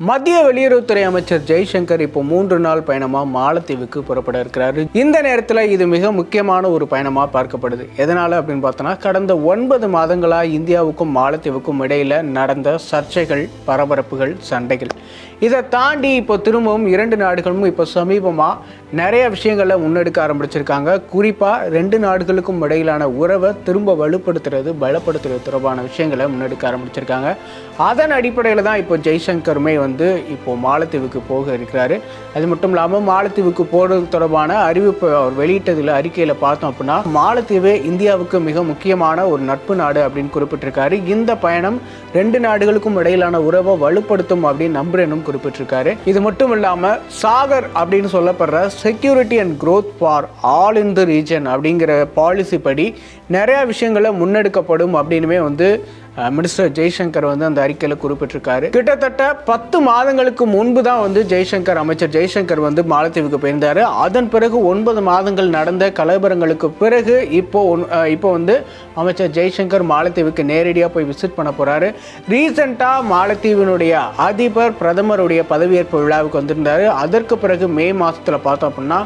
மத்திய வெளியுறவுத்துறை அமைச்சர் ஜெய்சங்கர் இப்போ 3 நாள் பயணமாக மாலத்தீவுக்கு புறப்பட இருக்கிறாரு. இந்த நேரத்தில் இது மிக முக்கியமான ஒரு பயணமாக பார்க்கப்படுது. எதனால அப்படின்னு பார்த்தோன்னா, கடந்த 9 மாதங்களாக இந்தியாவுக்கும் மாலத்தீவுக்கும் இடையில நடந்த சர்ச்சைகள், பரபரப்புகள், சண்டைகள், இதை தாண்டி இப்போ திரும்பவும் 2 நாடுகளும் இப்போ சமீபமாக நிறைய விஷயங்களை முன்னெடுக்க ஆரம்பிச்சிருக்காங்க. குறிப்பாக 2 நாடுகளுக்கும் இடையிலான உறவை திரும்ப வலுப்படுத்துறது, பலப்படுத்துறது தொடர்பான விஷயங்களை முன்னெடுக்க ஆரம்பிச்சிருக்காங்க. அதன் அடிப்படையில் தான் இப்போ ஜெய்சங்கருமே இப்போ மாலத்தீவுக்கு போக இருக்கிறாரு. அது மட்டும் இல்லாமல் மாலத்தீவுக்கு போகிறது தொடர்பான அறிவிப்பு அவர் வெளியிட்டதில் அறிக்கையில் பார்த்தோம் அப்படின்னா, மாலத்தீவு இந்தியாவுக்கு மிக முக்கியமான ஒரு நட்பு நாடு அப்படின்னு குறிப்பிட்டிருக்காரு. இந்த பயணம் 2 நாடுகளுக்கும் இடையிலான உறவை வலுப்படுத்தும் அப்படின்னு நம்புறேனும் குறிப்பிட்டிருக்காரு. இது மட்டும் இல்லாமல் சாகர் அப்படின்னு சொல்லப்படுற security and growth for all in the region அப்படிங்கிற பாலிசி படி நிறைய விஷயங்களை முன்னெடுக்கப்படும் அப்படின்னுமே மினிஸ்டர் ஜெய்சங்கர் அந்த அறிக்கையில் குறிப்பிட்டிருக்காரு. கிட்டத்தட்ட 10 மாதங்களுக்கு முன்பு தான் அமைச்சர் ஜெய்சங்கர் மாலத்தீவுக்கு போயிருந்தார். அதன் பிறகு 9 மாதங்கள் நடந்த கலவரங்களுக்கு பிறகு இப்போ அமைச்சர் ஜெய்சங்கர் மாலத்தீவுக்கு நேரடியாக போய் விசிட் பண்ண போறாரு. ரீசெண்டாக மாலத்தீவினுடைய அதிபர் பிரதமருடைய பதவியேற்பு விழாவுக்கு வந்திருந்தாரு. அதற்கு பிறகு மே மாதத்தில் பார்த்தோம் அப்படின்னா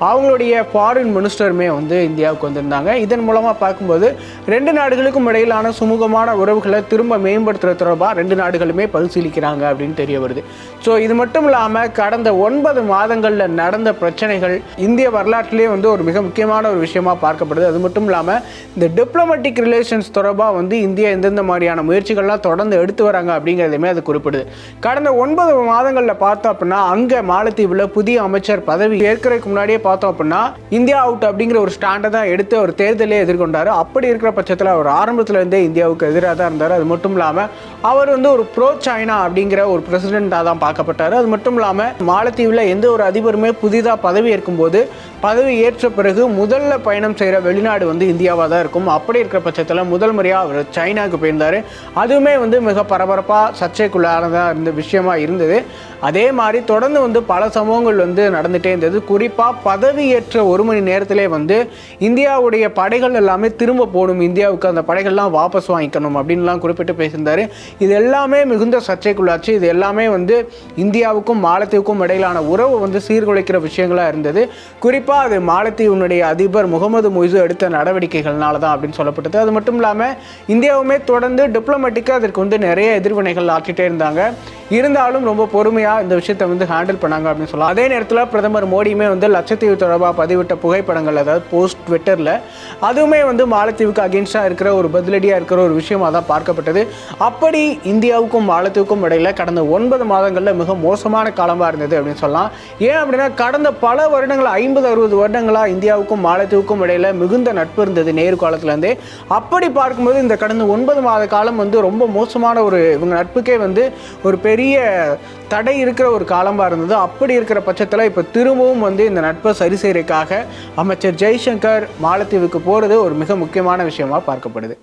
அவங்களுடைய ஃபாரின் மினிஸ்டருமே இந்தியாவுக்கு வந்திருந்தாங்க. இதன் மூலமாக பார்க்கும்போது 2 நாடுகளுக்கும் இடையிலான சுமூகமான உறவுகளை திரும்ப மேம்படுத்துறது தொடர்பாக 2 நாடுகளுமே பரிசீலிக்கிறாங்க அப்படின்னு தெரிய வருது. ஸோ இது மட்டும் இல்லாமல் கடந்த 9 மாதங்களில் நடந்த பிரச்சனைகள் இந்திய வரலாற்றிலே ஒரு மிக முக்கியமான ஒரு விஷயமா பார்க்கப்படுது. அது மட்டும் இல்லாமல் இந்த டிப்ளமேட்டிக் ரிலேஷன்ஸ் தொடர்பாக இந்தியா எந்தெந்த மாதிரியான முயற்சிகள்லாம் தொடர்ந்து எடுத்து வராங்க அப்படிங்கிறதுமே அது குறிப்பிடுது. கடந்த 9 மாதங்களில் பார்த்தோம் அப்படின்னா அங்கே மாலத்தீவில் புதிய அமைச்சர் பதவி ஏற்கிறதுக்கு முன்னாடியே பார்த்தோம் அப்படின்னா இந்தியா அவுட் அப்படிங்கிற ஒரு ஸ்டாண்டை தான் எடுத்து ஒரு தேர்தலே எதிர்கொண்டார். அப்படி இருக்கிற பட்சத்தில் அவர் ஆரம்பத்தில் இருந்தே இந்தியாவுக்கு எதிராக தான் இருந்தார். அது மட்டும் இல்லாமல் அவர் ஒரு ப்ரோ சைனா அப்படிங்கிற ஒரு பிரசிடென்ட்டாக தான் பார்க்கப்பட்டார். அது மட்டும் இல்லாமல் மாலத்தீவில் எந்த ஒரு அதிபருமே புதிதாக பதவி ஏற்கும் போது பதவி ஏற்ற பிறகு முதல்ல பயணம் செய்கிற வெளிநாடு இந்தியாவாக தான் இருக்கும். அப்படி இருக்கிற பட்சத்தில் முதல் முறையாக அவர் சைனாவுக்கு போயிருந்தார். அதுவுமே மிக பரபரப்பாக சர்ச்சைக்குள்ளானதாக இருந்த விஷயமா இருந்தது. அதே மாதிரி தொடர்ந்து பல சம்பவங்கள் நடந்துகிட்டே இருந்தது. குறிப்பாக பதவி ஏற்ற 1 மணி நேரத்திலே இந்தியாவுடைய படைகள் எல்லாமே திரும்ப போகணும், இந்தியாவுக்கு அந்த படைகள்லாம் வாபஸ் வாங்கிக்கணும் அப்படின்லாம் குறிப்பிட்டு பேசியிருந்தார். இது எல்லாமே மிகுந்த சர்ச்சைக்குள்ளாச்சு. இது எல்லாமே இந்தியாவுக்கும் மாலத்தீவுக்கும் இடையிலான உறவு சீர்குலைக்கிற விஷயங்களாக இருந்தது. குறிப்பாக அது மாலத்தீவுடைய அதிபர் முகமது மொய்சு எடுத்த நடவடிக்கைகள்னால தான் அப்படின்னு சொல்லப்பட்டது. அது மட்டும் இல்லாமல் இந்தியாவுமே தொடர்ந்து டிப்ளமேட்டிக்காக அதற்கு நிறைய எதிர்வினைகள் ஆக்கிட்டே இருந்தாங்க. இருந்தாலும் ரொம்ப பொறுமையாக இந்த விஷயத்தை ஹேண்டில் பண்ணாங்க அப்படின்னு சொல்லலாம். அதே நேரத்தில் பிரதமர் மோடியுமே லட்சத்தீவு தொடர்பாக பதிவிட்ட புகைப்படங்கள், அதாவது போஸ்ட் ட்விட்டரில், அதுவுமே மாலத்தீவுக்கு அகென்ஸ்டாக இருக்கிற ஒரு பதிலடியாக இருக்கிற ஒரு விஷயமாக தான் பார்க்கப்பட்டது. அப்படி இந்தியாவுக்கும் மாலத்தீவுக்கும் இடையில கடந்த 9 மாதங்களில் மிக மோசமான காலமாக இருந்தது அப்படின்னு சொல்லலாம். ஏன் அப்படின்னா கடந்த பல வருடங்கள் 50-60 வருடங்களாக இந்தியாவுக்கும் மாலத்தீவுக்கும் இடையில மிகுந்த நட்பு இருந்தது நேரு காலத்துலேருந்தே. அப்படி பார்க்கும்போது இந்த கடந்த 9 மாத காலம் ரொம்ப மோசமான இவங்க நட்புக்கே ஒரு பெரிய தடை இருக்கிற ஒரு காலமாக இருந்தது. அப்படி இருக்கிற பட்சத்தில் இப்போ திரும்பவும் இந்த நட்பை சரி செய்யறதுக்காக அமைச்சர் ஜெய்சங்கர் மாலத்தீவுக்கு போகிறது ஒரு மிக முக்கியமான விஷயமா பார்க்கப்படுது.